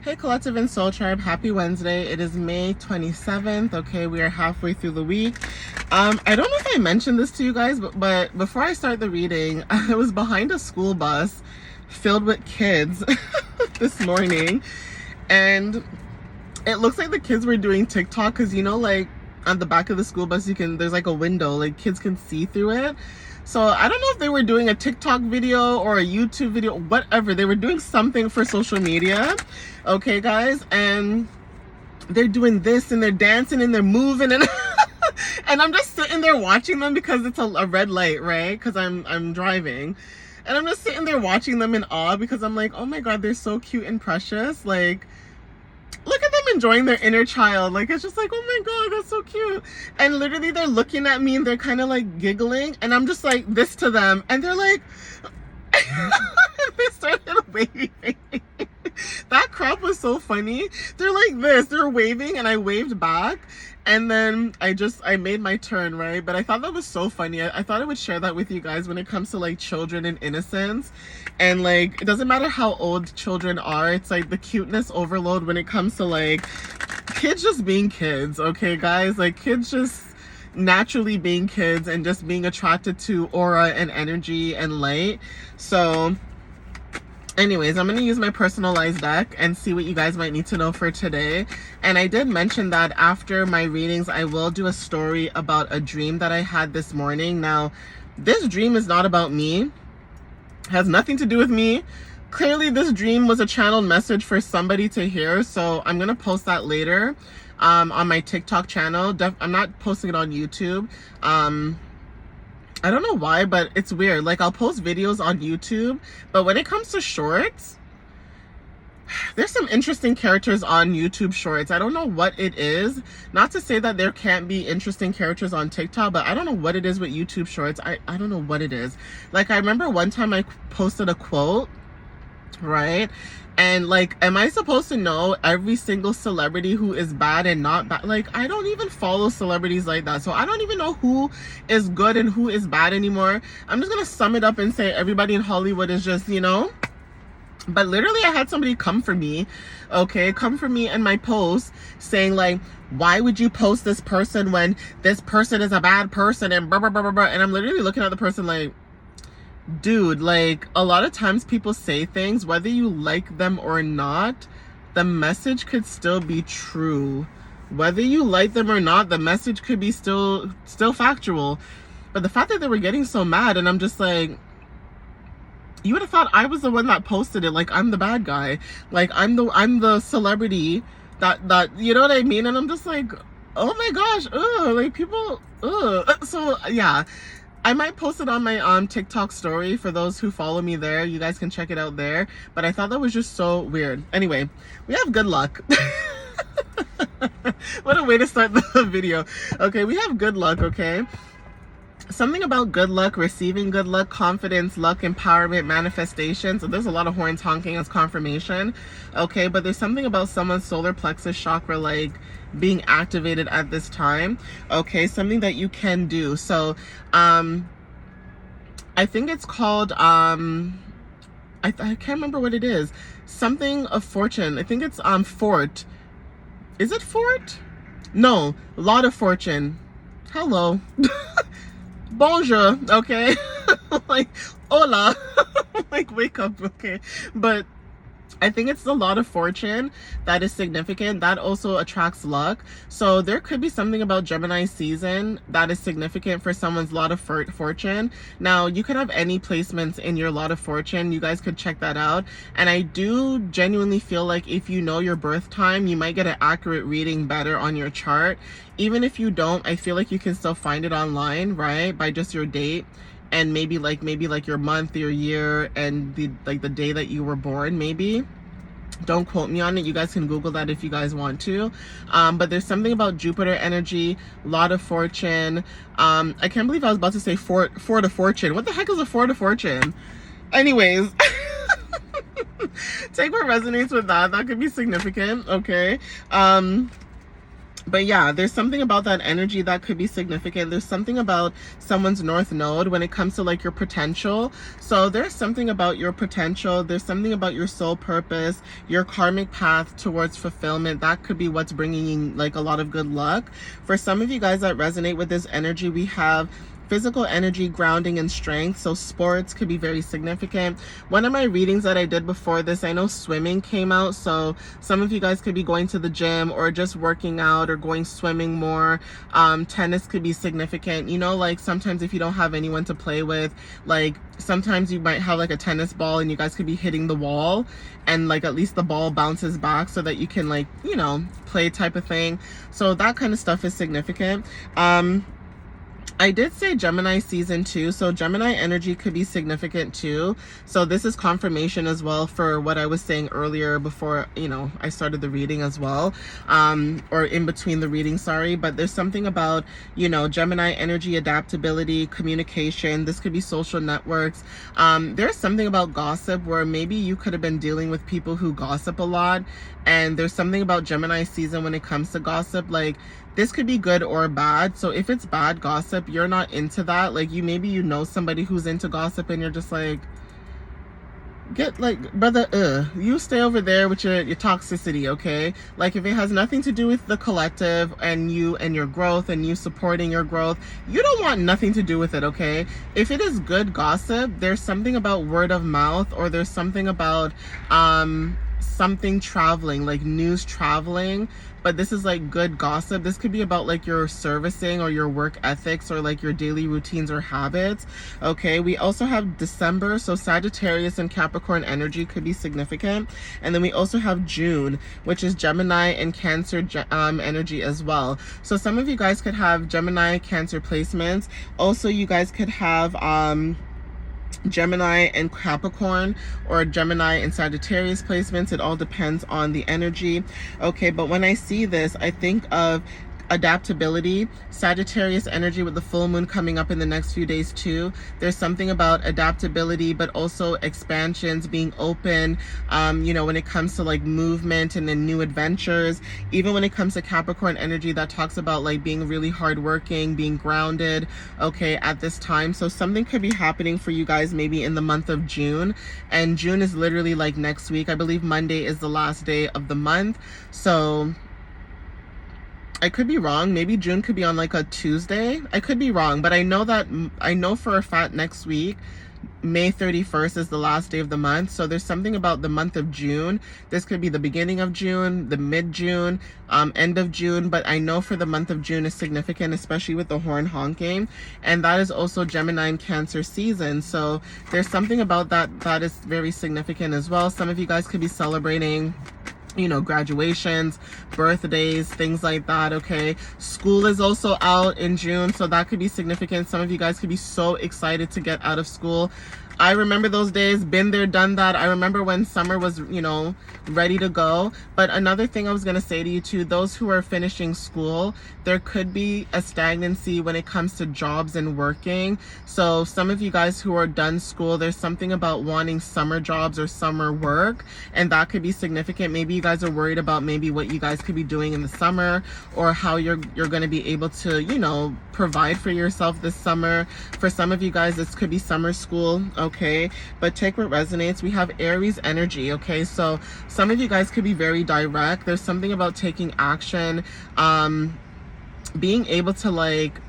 Hey Collective and Soul Tribe, happy Wednesday. It is May 27th. Okay, we are halfway through the week. I don't know if I mentioned this to you guys, but before I start the reading, I was behind a school bus filled with kids this morning, and it looks like the kids were doing TikTok because, you know, like on the back of the school bus, there's like a window, like kids can see through it. So I don't know if they were doing a TikTok video or a YouTube video, whatever. They were doing something for social media. Okay, guys. And they're doing this and they're dancing and they're moving and and I'm just sitting there watching them because it's a red light, right? Because I'm driving. And I'm just sitting there watching them in awe because I'm like, oh my God, they're so cute and precious. Like, look at them enjoying their inner child. Like, it's just like, oh my God, that's so cute. And literally they're looking at me and they're kind of like giggling. And I'm just like this to them. And they're like, they started waving. That crap was so funny. They're like this, they're waving and I waved back. And then I made my turn, right? But I thought that was so funny. I thought I would share that with you guys when it comes to like children and innocence. And like, it doesn't matter how old children are. It's like the cuteness overload when it comes to like kids just being kids, okay, guys? Like kids just naturally being kids and just being attracted to aura and energy and light. So anyways, I'm going to use my personalized deck and see what you guys might need to know for today. And I did mention that after my readings, I will do a story about a dream that I had this morning. Now, this dream is not about me. It has nothing to do with me. Clearly, this dream was a channeled message for somebody to hear. So I'm going to post that later on my TikTok channel. I'm not posting it on YouTube. I don't know why, but it's weird. Like, I'll post videos on YouTube, but when it comes to shorts, there's some interesting characters on YouTube shorts. I don't know what it is. Not to say that there can't be interesting characters on TikTok, but I don't know what it is with YouTube shorts. I don't know what it is. Like, I remember one time I posted a quote, right? And like, am I supposed to know every single celebrity who is bad and not bad? Like, I don't even follow celebrities like that. So I don't even know who is good and who is bad anymore. I'm just going to sum it up and say everybody in Hollywood is just, you know. But literally I had somebody come for me, okay, come for me in my post saying like, why would you post this person when this person is a bad person and blah, blah, blah, blah, blah. And I'm literally looking at the person like, dude, like a lot of times people say things, whether you like them or not, the message could still be true. Whether you like them or not, the message could be still factual. But the fact that they were getting so mad, and I'm just like, you would have thought I was the one that posted it. Like, I'm the bad guy. Like, I'm the celebrity that you know what I mean? And I'm just like, oh my gosh, ugh, like people, ugh. So yeah, I might post it on my TikTok story for those who follow me there. You guys can check it out there. But I thought that was just so weird. Anyway, we have good luck. What a way to start the video. Okay, we have good luck, okay? Something about good luck, receiving good luck, confidence, luck, empowerment, manifestation. So there's a lot of horns honking as confirmation. Okay, but there's something about someone's solar plexus chakra like being activated at this time. Okay, something that you can do. So I think it's called I can't remember what it is. Something of fortune. I think it's Fort. Is it Fort? No, lot of fortune. Hello. Bonjour, okay? Like, hola. Like, wake up, okay? But I think it's the lot of fortune that is significant. That also attracts luck. So there could be something about Gemini season that is significant for someone's lot of fortune. Now, you could have any placements in your lot of fortune. You guys could check that out. And I do genuinely feel like if you know your birth time, you might get an accurate reading better on your chart. Even if you don't, I feel like you can still find it online, right? By just your date. And maybe like your month, your year, and the day that you were born, maybe. Don't quote me on it. You guys can Google that if you guys want to. But there's something about Jupiter energy, lot of fortune. I can't believe I was about to say Fort of Fortune. What the heck is a Fort of Fortune? Anyways, take what resonates with that. That could be significant, okay? But yeah, there's something about that energy that could be significant. There's something about someone's north node when it comes to like your potential. So there's something about your potential. There's something about your soul purpose, your karmic path towards fulfillment. That could be what's bringing you like a lot of good luck. For some of you guys that resonate with this energy, we have physical energy, grounding, and strength. So sports could be very significant. One of my readings that I did before this, I know swimming came out. So some of you guys could be going to the gym or just working out or going swimming more. Tennis could be significant. You know, like sometimes if you don't have anyone to play with, like sometimes you might have like a tennis ball and you guys could be hitting the wall and like at least the ball bounces back so that you can like, you know, play type of thing. So that kind of stuff is significant. I did say Gemini season 2, so Gemini energy could be significant too. So this is confirmation as well for what I was saying earlier before, you know, I started the reading as well, or in between the reading, sorry. But there's something about, you know, Gemini energy, adaptability, communication. This could be social networks. There's something about gossip where maybe you could have been dealing with people who gossip a lot. And there's something about Gemini season when it comes to gossip, like this could be good or bad. So if it's bad gossip, you're not into that. Like maybe you know somebody who's into gossip and you're just like, get like, brother, you stay over there with your toxicity, okay? Like if it has nothing to do with the collective and you and your growth and you supporting your growth, you don't want nothing to do with it, okay? If it is good gossip, there's something about word of mouth, or there's something about something traveling, like news traveling. But this is like good gossip. This could be about like your servicing or your work ethics or like your daily routines or habits. Okay, we also have December, so Sagittarius and Capricorn energy could be significant. And then we also have June, which is Gemini and Cancer energy as well. So some of you guys could have Gemini, Cancer placements. Also, you guys could have Gemini and Capricorn or Gemini and Sagittarius placements. It all depends on the energy. Okay, but when I see this, I think of adaptability, Sagittarius energy with the full moon coming up in the next few days too. There's something about adaptability, but also expansions, being open, you know, when it comes to like movement and then new adventures. Even when it comes to Capricorn energy, that talks about like being really hardworking, being grounded, okay, at this time. So something could be happening for you guys maybe in the month of June. And June is literally like next week. I believe Monday is the last day of the month. So I could be wrong. Maybe June could be on like a Tuesday. I could be wrong, but I know for a fact next week, May 31st is the last day of the month. So there's something about the month of June. This could be the beginning of June, the mid-June, end of June. But I know for the month of June is significant, especially with the horn honking. And that is also Gemini and Cancer season. So there's something about that is very significant as well. Some of you guys could be celebrating, you know, graduations, birthdays, things like that, okay? School is also out in June, so that could be significant. Some of you guys could be so excited to get out of school. I remember those days, been there, done that. I remember when summer was, you know, ready to go. But another thing I was going to say to you too, those who are finishing school, there could be a stagnancy when it comes to jobs and working. So some of you guys who are done school, there's something about wanting summer jobs or summer work, and that could be significant. Maybe you guys are worried about maybe what you guys could be doing in the summer, or how you're going to be able to, you know, provide for yourself this summer. For some of you guys, this could be summer school, okay? But take what resonates. We have Aries energy, okay? So some of you guys could be very direct. There's something about taking action, being able to like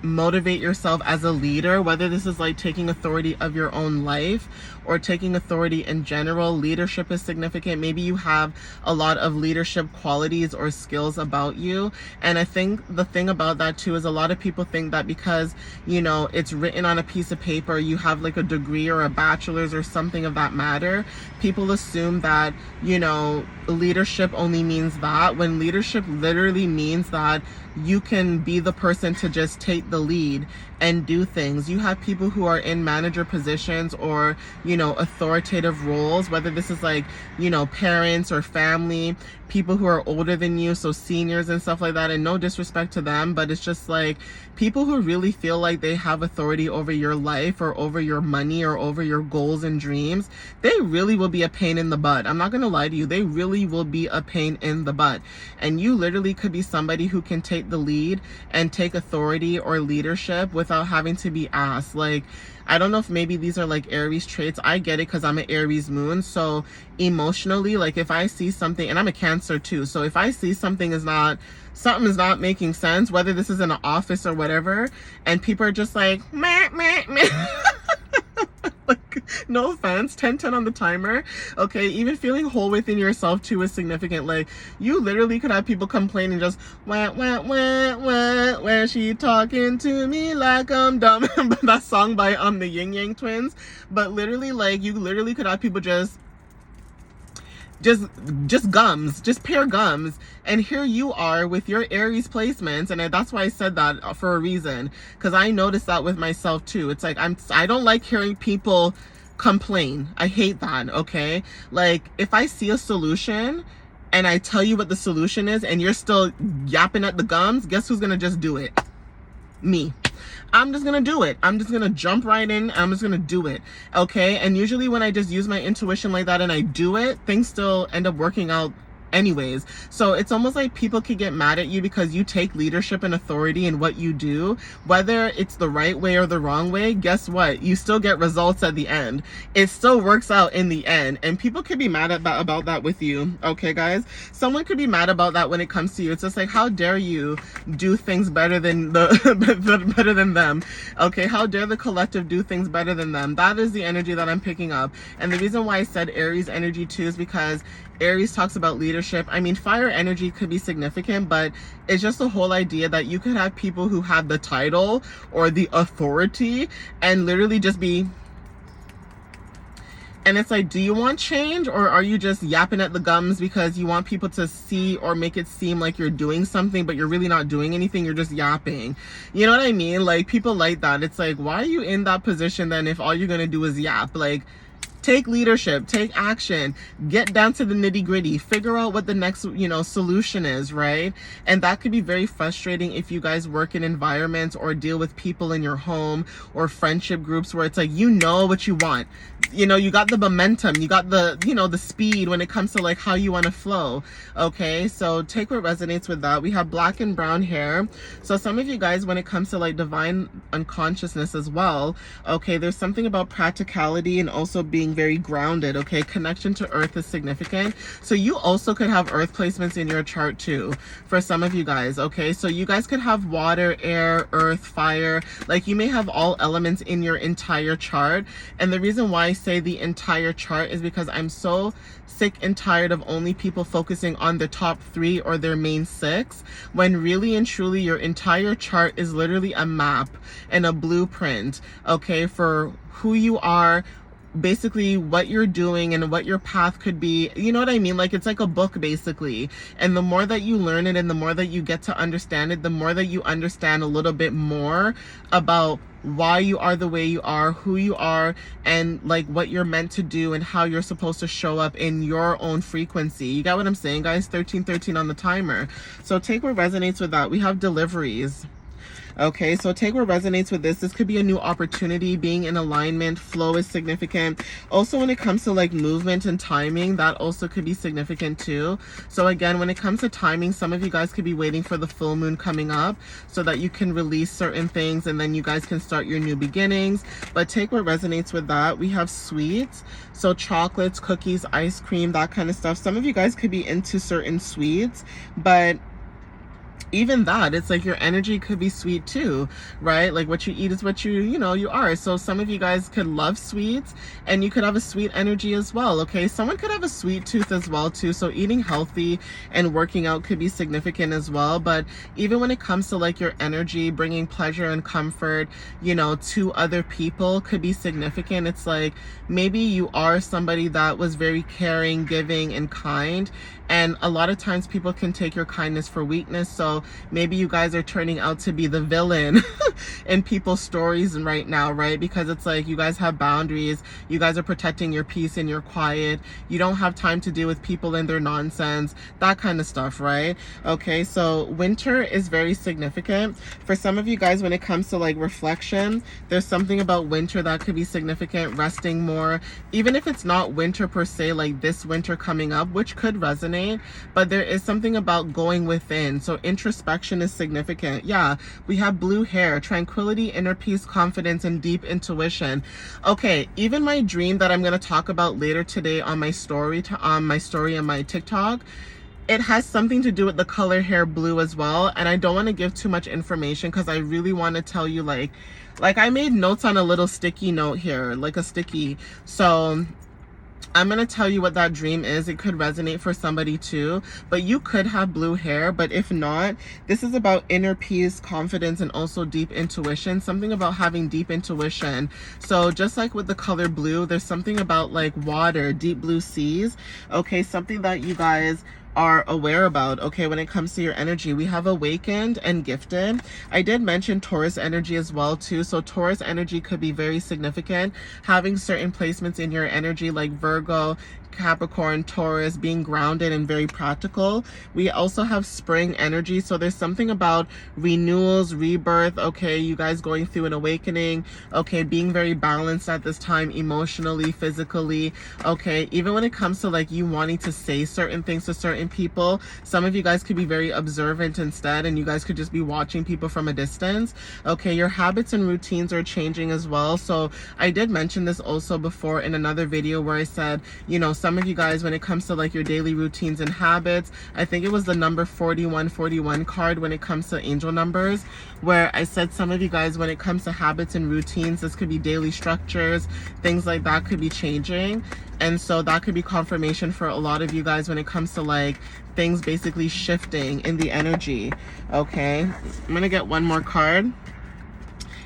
motivate yourself as a leader, whether this is like taking authority of your own life or taking authority in general. Leadership is significant. Maybe you have a lot of leadership qualities or skills about you. And I think the thing about that too is a lot of people think that because, you know, it's written on a piece of paper, you have like a degree or a bachelor's or something of that matter. People assume that, you know, leadership only means that, when leadership literally means that you can be the person to just take take the lead and do things. You have people who are in manager positions or, authoritative roles, whether this is like, parents or family, people who are older than you, so seniors and stuff like that. And no disrespect to them, but it's just like people who really feel like they have authority over your life or over your money or over your goals and dreams. They really will be a pain in the butt. I'm not going to lie to you. They really will be a pain in the butt. And you literally could be somebody who can take the lead and take authority or leadership without having to be asked. Like, I don't know if maybe these are like Aries traits. I get it because I'm an Aries moon. So emotionally, like if I see something, and I'm a Cancer too. So if I see something something is not making sense, whether this is in an office or whatever, and people are just like, meh, meh, meh. Like, no offense, 10-10 on the timer. Okay, even feeling whole within yourself too is significant. Like, you literally could have people complaining just, wah, wah, wah, wah, wah, she talking to me like I'm dumb. But that song by the Yin Yang Twins. But literally, like, you literally could have people just gums, just pure gums. And here you are with your Aries placements, and that's why I said that for a reason, because I noticed that with myself too. It's like I don't like hearing people complain. I hate that. Okay, like if I see a solution and I tell you what the solution is and you're still yapping at the gums, guess who's gonna just do it? Me. I'm just gonna do it. I'm just gonna jump right in. I'm just gonna do it. Okay. And usually when I just use my intuition like that and I do it, things still end up working out anyways. So it's almost like people could get mad at you because you take leadership and authority in what you do, whether it's the right way or the wrong way. Guess what? You still get results at the end. It still works out in the end, and people could be mad about that with you. Okay, guys, someone could be mad about that when it comes to you. It's just like, how dare you do things better than better than them? Okay, how dare the collective do things better than them? That is the energy that I'm picking up. And the reason why I said Aries energy too is because Aries talks about leadership. I mean, fire energy could be significant, but it's just the whole idea that you could have people who have the title or the authority and literally just be, and it's like, do you want change, or are you just yapping at the gums because you want people to see or make it seem like you're doing something, but you're really not doing anything? You're just yapping. You know what I mean? Like, people like that. It's like, why are you in that position then if all you're going to do is yap? Like, take leadership, take action, get down to the nitty gritty, figure out what the next, solution is, right? And that could be very frustrating if you guys work in environments or deal with people in your home or friendship groups where it's like, what you want. You got the momentum, you got the, the speed when it comes to like how you want to flow. Okay, so take what resonates with that. We have black and brown hair. So some of you guys, when it comes to like divine unconsciousness as well, okay, there's something about practicality and also being very grounded. Okay, connection to earth is significant. So you also could have earth placements in your chart too, for some of you guys. Okay, so you guys could have water, air, earth, fire. Like, you may have all elements in your entire chart. And the reason why I say the entire chart is because I'm so sick and tired of only people focusing on the top 3 or their main 6, when really and truly your entire chart is literally a map and a blueprint, okay, for who you are, basically what you're doing and what your path could be. You know what I mean? Like, it's like a book basically, and the more that you learn it and the more that you get to understand it, the more that you understand a little bit more about why you are the way you are, who you are, and like what you're meant to do and how you're supposed to show up in your own frequency. You got what I'm saying, guys? 1313 on the timer. So take what resonates with that. We have deliveries. Okay, so take what resonates with this. This could be a new opportunity, being in alignment. Flow is significant. Also, when it comes to like movement and timing, that also could be significant too. So again, when it comes to timing, some of you guys could be waiting for the full moon coming up so that you can release certain things and then you guys can start your new beginnings. But take what resonates with that. We have sweets. So chocolates, cookies, ice cream, that kind of stuff. Some of you guys could be into certain sweets, but even that, it's like your energy could be sweet too, right? Like, what you eat is what you are. So some of you guys could love sweets and you could have a sweet energy as well. Okay, someone could have a sweet tooth as well too. So eating healthy and working out could be significant as well. But even when it comes to like your energy, bringing pleasure and comfort, to other people could be significant. It's like, maybe you are somebody that was very caring, giving, and kind, and a lot of times people can take your kindness for weakness. So how maybe you guys are turning out to be the villain in people's stories right now, right? Because it's like you guys have boundaries, you guys are protecting your peace and your quiet, you don't have time to deal with people and their nonsense, that kind of stuff, right? Okay, so winter is very significant for some of you guys. When it comes to like reflection, there's something about winter that could be significant. Resting more, even if it's not winter per se, like this winter coming up, which could resonate, but there is something about going within. So introspection is significant. Yeah, we have blue hair, tranquility, inner peace, confidence, and deep intuition. Okay, even my dream that I'm going to talk about later today on my story and my TikTok, it has something to do with the color hair blue as well. And I don't want to give too much information because I really want to tell you, like I made notes on a little sticky note here, like a sticky. So I'm going to tell you what that dream is. It could resonate for somebody too, but you could have blue hair. But if not, this is about inner peace, confidence, and also deep intuition. Something about having deep intuition. So just like with the color blue, there's something about like water, deep blue seas. Okay, something that you guys are aware about. Okay, when it comes to your energy, we have awakened and gifted. I did mention Taurus energy as well too. So Taurus energy could be very significant, having certain placements in your energy like Virgo, Capricorn, Taurus, being grounded and very practical. We also have spring energy. So there's something about renewals, rebirth. Okay, you guys going through an awakening. Okay, being very balanced at this time, emotionally, physically. Okay, even when it comes to like you wanting to say certain things to certain people, some of you guys could be very observant instead, and you guys could just be watching people from a distance. Okay, your habits and routines are changing as well. So I did mention this also before in another video where I said, you know, some of you guys, when it comes to like your daily routines and habits, I think it was the number 4141 card when it comes to angel numbers, where I said some of you guys, when it comes to habits and routines, this could be daily structures, things like that could be changing. And so that could be confirmation for a lot of you guys when it comes to like things basically shifting in the energy. Okay, I'm gonna get one more card.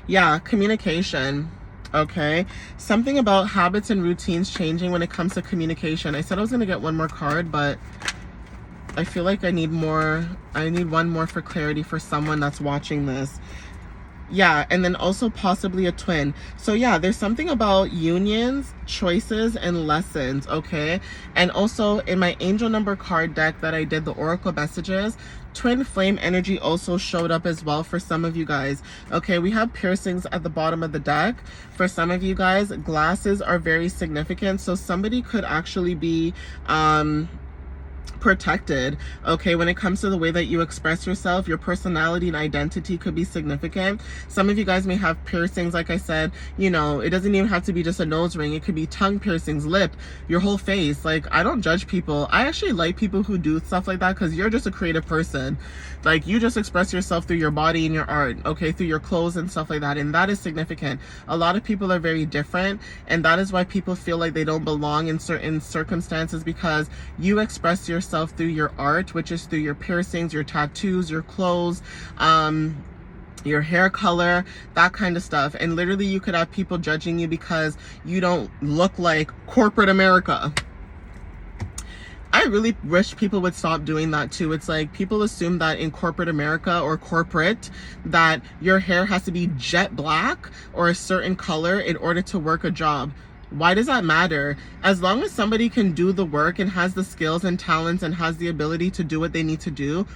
Yeah, communication. Okay, something about habits and routines changing when it comes to communication. I said I was gonna get one more card, but I feel like I need one more for clarity for someone that's watching this. Yeah, and then also possibly a twin. So yeah, there's something about unions, choices, and lessons, okay? And also in my angel number card deck that I did the oracle messages, twin flame energy also showed up as well for some of you guys. Okay, we have piercings at the bottom of the deck. For some of you guys, glasses are very significant. So somebody could actually be protected. Okay, when it comes to the way that you express yourself, your personality and identity could be significant. Some of you guys may have piercings, like I said, you know, it doesn't even have to be just a nose ring. It could be tongue piercings, lip, your whole face. Like, I don't judge people. I actually like people who do stuff like that because you're just a creative person. Like, you just express yourself through your body and your art, okay, through your clothes and stuff like that, and that is significant. A lot of people are very different, and that is why people feel like they don't belong in certain circumstances, because you express yourself through your art, which is through your piercings, your tattoos, your clothes, your hair color, that kind of stuff. And literally you could have people judging you because you don't look like corporate America. I really wish people would stop doing that too. It's like people assume that in corporate America or corporate that your hair has to be jet black or a certain color in order to work a job. Why does that matter? As long as somebody can do the work and has the skills and talents and has the ability to do what they need to do,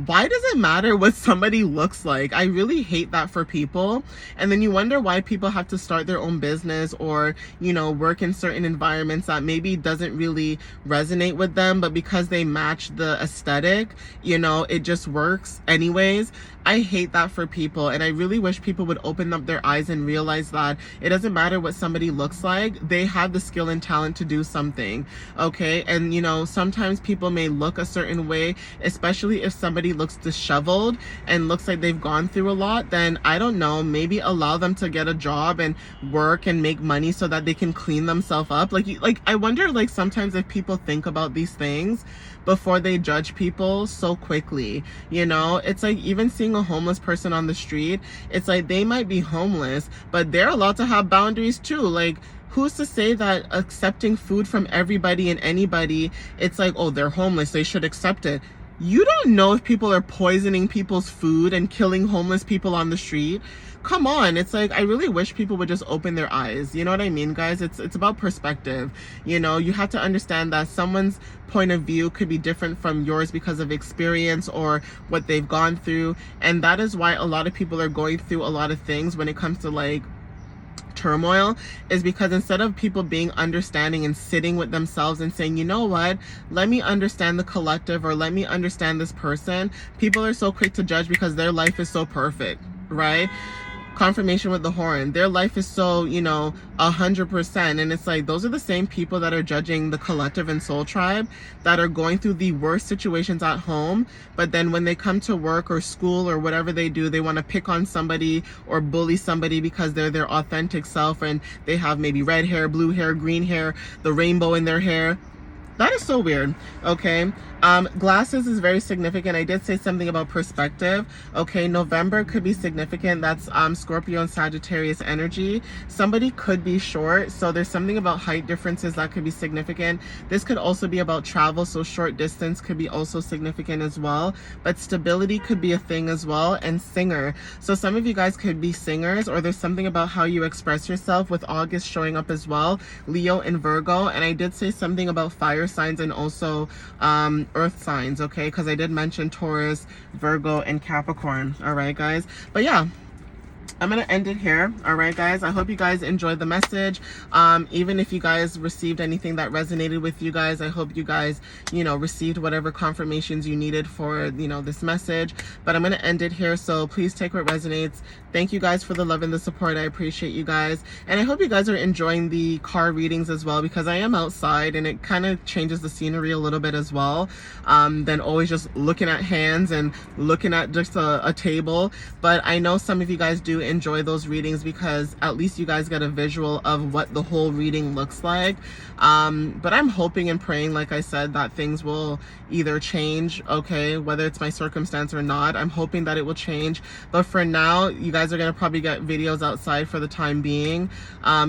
why does it matter what somebody looks like? I really hate that for people. And then you wonder why people have to start their own business or, you know, work in certain environments that maybe doesn't really resonate with them, but because they match the aesthetic, you know, it just works anyways. I hate that for people, and I really wish people would open up their eyes and realize that it doesn't matter what somebody looks like. They have the skill and talent to do something, okay? And, you know, sometimes people may look a certain way, especially if somebody looks disheveled and looks like they've gone through a lot. Then I don't know, maybe allow them to get a job and work and make money so that they can clean themselves up. Like I wonder, like, sometimes if people think about these things before they judge people so quickly. You know, it's like even seeing a homeless person on the street, it's like they might be homeless, but they're allowed to have boundaries too. Like, who's to say that accepting food from everybody and anybody, it's like, oh, they're homeless, they should accept it. You don't know if people are poisoning people's food and killing homeless people on the street. Come on, it's like I really wish people would just open their eyes. You know what I mean, guys? It's about perspective. You know, you have to understand that someone's point of view could be different from yours because of experience or what they've gone through, and that is why a lot of people are going through a lot of things when it comes to like turmoil, is because instead of people being understanding and sitting with themselves and saying, you know what, let me understand the collective, or let me understand this person, people are so quick to judge because their life is so perfect, right? Confirmation with the horn, their life is so, you know, 100%, and it's like those are the same people that are judging the collective and soul tribe, that are going through the worst situations at home, but then when they come to work or school or whatever they do, they want to pick on somebody or bully somebody because they're their authentic self and they have maybe red hair, blue hair, green hair, the rainbow in their hair. That is so weird. Okay. Glasses is very significant. I did say something about perspective. Okay. November could be significant. That's Scorpio and Sagittarius energy. Somebody could be short. So there's something about height differences that could be significant. This could also be about travel. So short distance could be also significant as well. But stability could be a thing as well. And singer. So some of you guys could be singers, or there's something about how you express yourself with August showing up as well. Leo and Virgo. And I did say something about fire signs and also earth signs, okay, because I did mention Taurus, Virgo, and Capricorn. All right, guys, but yeah, I'm gonna end it here. All right, guys, I hope you guys enjoyed the message. Even if you guys received anything that resonated with you guys, I hope you guys, you know, received whatever confirmations you needed for, you know, this message. But I'm gonna end it here, so please take what resonates. Thank you guys for the love and the support. I appreciate you guys, and I hope you guys are enjoying the car readings as well, because I am outside and it kind of changes the scenery a little bit as well, than always just looking at hands and looking at just a table. But I know some of you guys do enjoy those readings because at least you guys get a visual of what the whole reading looks like. But I'm hoping and praying, like I said, that things will either change, okay, whether it's my circumstance or not. I'm hoping that it will change, but for now you guys are going to probably get videos outside for the time being,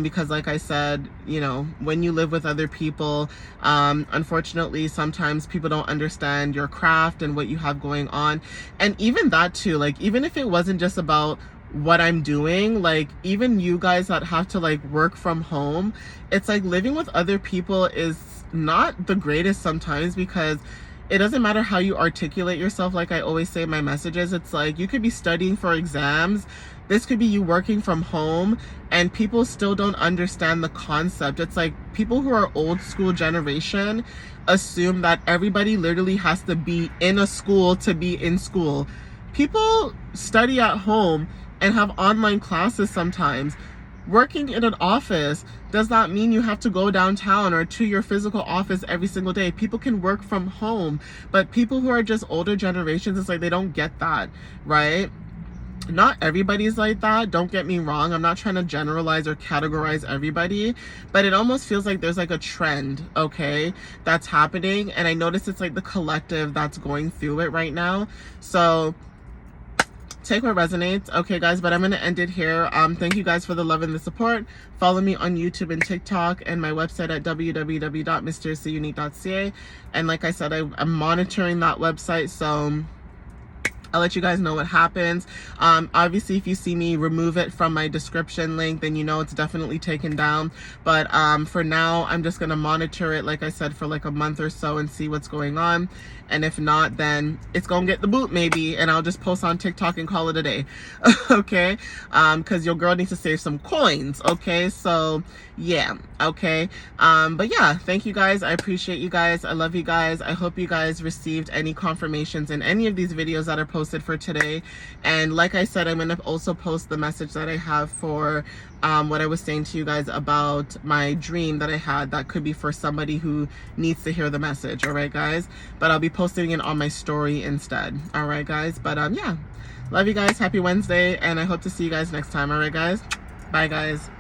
because like I said, you know, when you live with other people, unfortunately sometimes people don't understand your craft and what you have going on. And even that too, like even if it wasn't just about what I'm doing, like even you guys that have to like work from home, it's like living with other people is not the greatest sometimes, because it doesn't matter how you articulate yourself. Like I always say in my messages, it's like you could be studying for exams, this could be you working from home, and people still don't understand the concept. It's like people who are old school generation assume that everybody literally has to be in a school to be in school. People study at home and have online classes sometimes. Working in an office does not mean you have to go downtown or to your physical office every single day. People can work from home, but people who are just older generations, it's like they don't get that, right? Not everybody's like that, don't get me wrong. I'm not trying to generalize or categorize everybody, but it almost feels like there's like a trend, okay, that's happening. And I notice it's like the collective that's going through it right now. So take what resonates, okay guys, but I'm gonna end it here. Thank you guys for the love and the support. Follow me on YouTube and TikTok, and my website at www.mysteriouslyunique.ca. And like I said, I'm monitoring that website, so I'll let you guys know what happens. Obviously, if you see me remove it from my description link, then you know it's definitely taken down. But for now, I'm just gonna monitor it, like I said, for like a month or so and see what's going on. And if not, then it's gonna get the boot maybe, and I'll just post on TikTok and call it a day. Okay, because your girl needs to save some coins. Okay, so yeah, okay. But yeah, thank you guys. I appreciate you guys. I love you guys. I hope you guys received any confirmations in any of these videos that are posted for today. And like I said, I'm gonna also post the message that I have for what I was saying to you guys about my dream that I had, that could be for somebody who needs to hear the message. All right guys, but I'll be posting it on my story instead. All right guys, but yeah, love you guys, happy Wednesday, and I hope to see you guys next time. All right guys, bye guys.